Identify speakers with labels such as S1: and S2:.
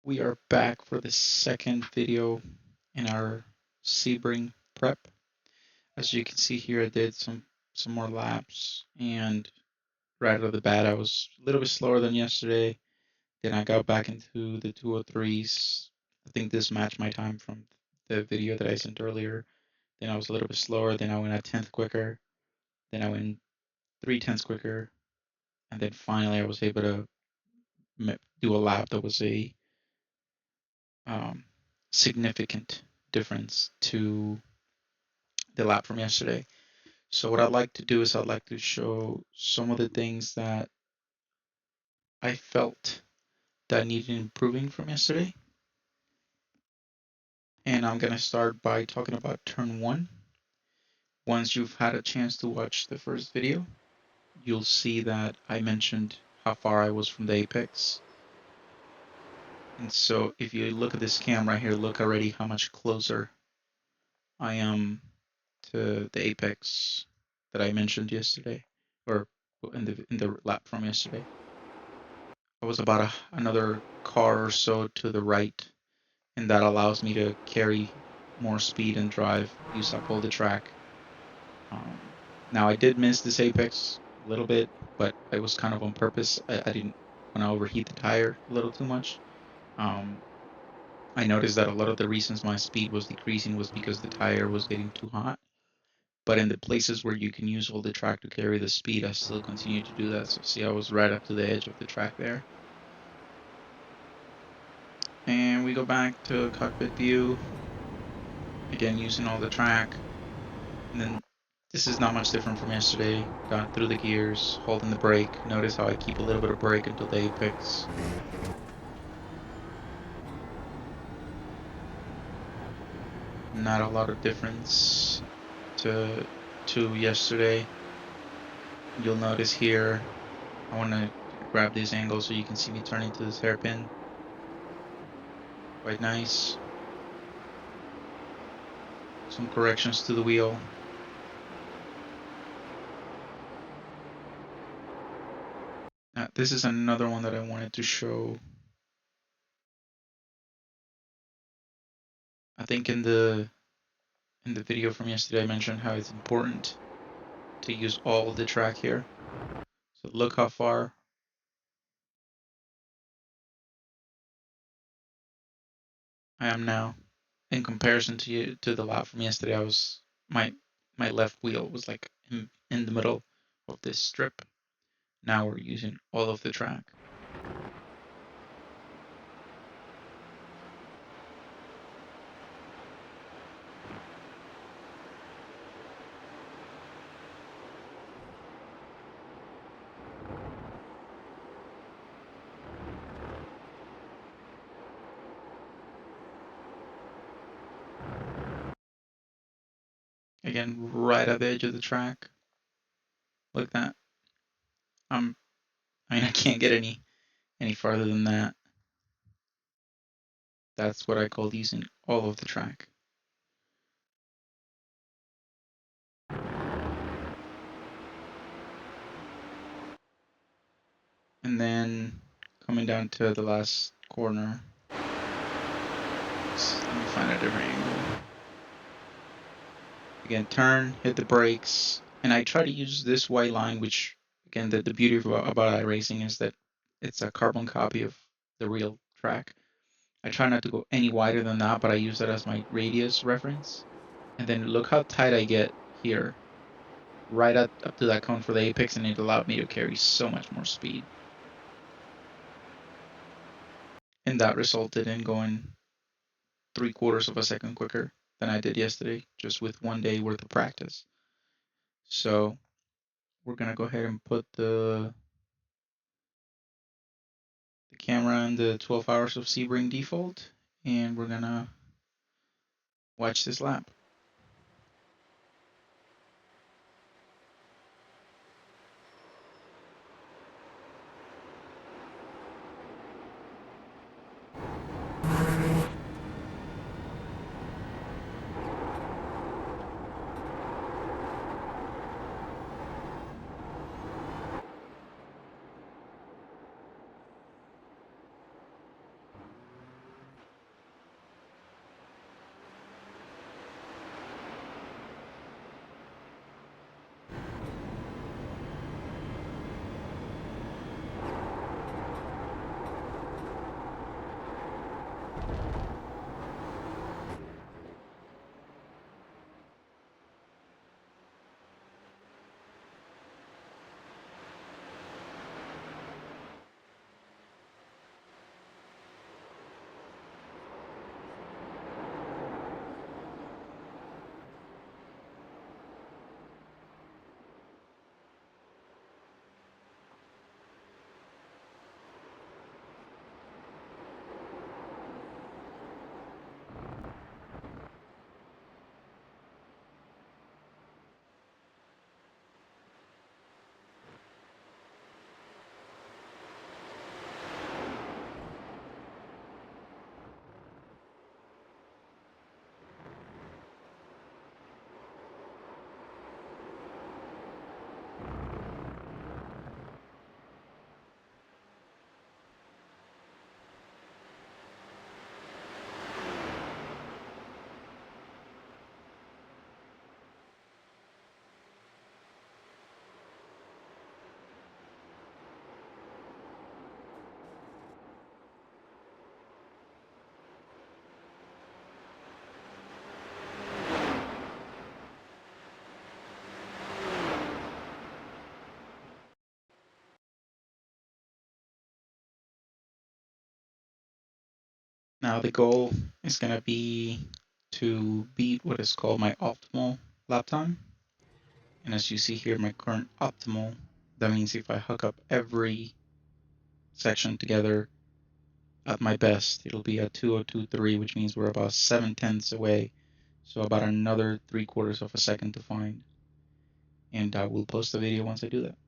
S1: We are back for the second video in our Sebring prep. As you can see here, I did some more laps, and right out of the bat, I was a little bit slower than yesterday. Then I got back into the 203s. I think this matched my time from the video that I sent earlier. Then I was a little bit slower. Then I went a tenth quicker. Then I went 3/10 quicker, and then finally I was able to do a lap that was a um, significant difference to the lap from yesterday. So what I'd like to do is I'd like to show some of the things that I felt that needed improving from yesterday. And I'm going to start by talking about turn one. Once you've had a chance to watch the first video, you'll see that I mentioned how far I was from the apex. And so if you look at this cam right here, look already how much closer I am to the apex that I mentioned yesterday, or in the lap from yesterday. I was about another car or so to the right, and that allows me to carry more speed and drive, use up all the track. Now I did miss this apex a little bit, but it was kind of on purpose. I didn't want to overheat the tire a little too much. I noticed that a lot of the reasons my speed was decreasing was because the tire was getting too hot. But in the places where you can use all the track to carry the speed, I still continue to do that. So see, I was right up to the edge of the track there. And we go back to cockpit view, again using all the track. And then this is not much different from yesterday. Gone through the gears, holding the brake. Notice how I keep a little bit of brake until the apex. Not a lot of difference to yesterday. You'll notice here, I want to grab this angle so you can see me turning to this hairpin. Quite nice. Some corrections to the wheel. Now, this is another one that I wanted to show. I think in the video from yesterday I mentioned how it's important to use all the track here. So look how far I am now in comparison to the lap from yesterday. I was my left wheel was like in the middle of this strip. Now we're using all of the track. Again, right at the edge of the track. Like that. I mean, I can't get any farther than that. That's what I call using all of the track. And then coming down to the last corner. Let me find a different angle. Again, turn, hit the brakes, and I try to use this white line, which again, the beauty about iRacing is that it's a carbon copy of the real track. I try not to go any wider than that, but I use that as my radius reference. And then look how tight I get here, right up to that cone for the apex, and it allowed me to carry so much more speed. And that resulted in going 3/4 of a second quicker than I did yesterday, just with one day worth of practice. So we're gonna go ahead and put the camera in the 12 hours of Sebring default, and we're gonna watch this lap. Now the goal is going to be to beat what is called my optimal lap time. And as you see here, my current optimal, that means if I hook up every section together at my best, it'll be a 2:02.3, which means we're about 7/10ths away. So about another 3/4 of a second to find. And I will post the video once I do that.